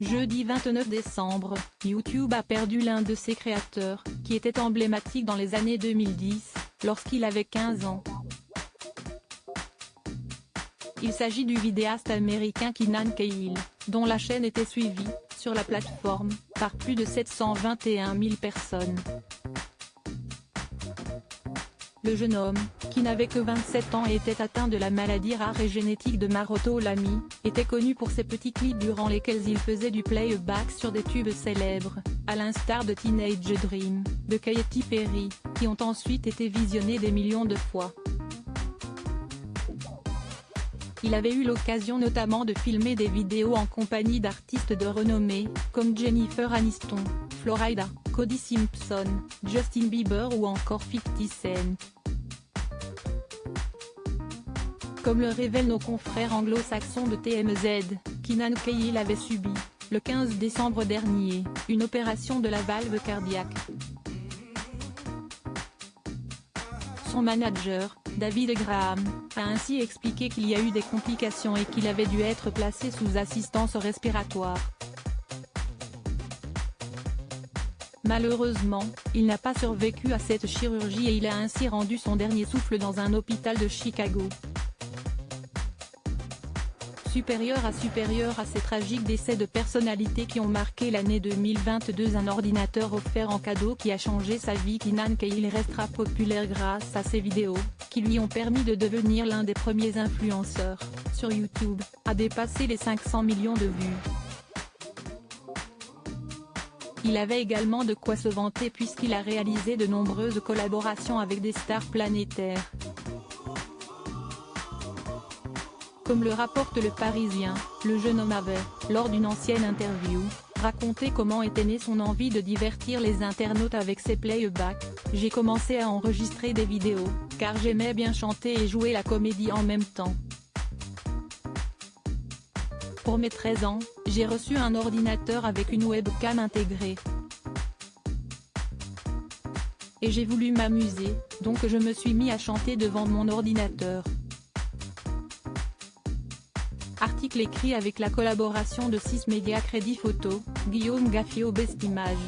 Jeudi 29 décembre, YouTube a perdu l'un de ses créateurs, qui était emblématique dans les années 2010, lorsqu'il avait 15 ans. Il s'agit du vidéaste américain Keenan Cahill, dont la chaîne était suivie, sur la plateforme, par plus de 721 000 personnes. Le jeune homme, qui n'avait que 27 ans et était atteint de la maladie rare et génétique de Maroto-Lamy, était connu pour ses petits clips durant lesquels il faisait du playback sur des tubes célèbres, à l'instar de Teenage Dream, de Katy Perry, qui ont ensuite été visionnés des millions de fois. Il avait eu l'occasion notamment de filmer des vidéos en compagnie d'artistes de renommée, comme Jennifer Aniston, Flo Rida, Cody Simpson, Justin Bieber ou encore 50 Cent. Comme le révèlent nos confrères anglo-saxons de TMZ, Keenan Cahill avait subi, le 15 décembre dernier, une opération de la valve cardiaque. Son manager, David Graham, a ainsi expliqué qu'il y a eu des complications et qu'il avait dû être placé sous assistance respiratoire. Malheureusement, il n'a pas survécu à cette chirurgie et il a ainsi rendu son dernier souffle dans un hôpital de Chicago. Supérieur à ces tragiques décès de personnalités qui ont marqué l'année 2022, un ordinateur offert en cadeau qui a changé sa vie. Keenan Cahill restera populaire grâce à ses vidéos, qui lui ont permis de devenir l'un des premiers influenceurs, sur YouTube, à dépasser les 500 millions de vues. Il avait également de quoi se vanter puisqu'il a réalisé de nombreuses collaborations avec des stars planétaires. Comme le rapporte Le Parisien, le jeune homme avait, lors d'une ancienne interview, raconté comment était née son envie de divertir les internautes avec ses playbacks. « J'ai commencé à enregistrer des vidéos, car j'aimais bien chanter et jouer la comédie en même temps. Pour mes 13 ans, j'ai reçu un ordinateur avec une webcam intégrée. Et j'ai voulu m'amuser, donc je me suis mis à chanter devant mon ordinateur. » Article écrit avec la collaboration de 6 médias Crédit Photo, Guillaume Gaffio Best Images.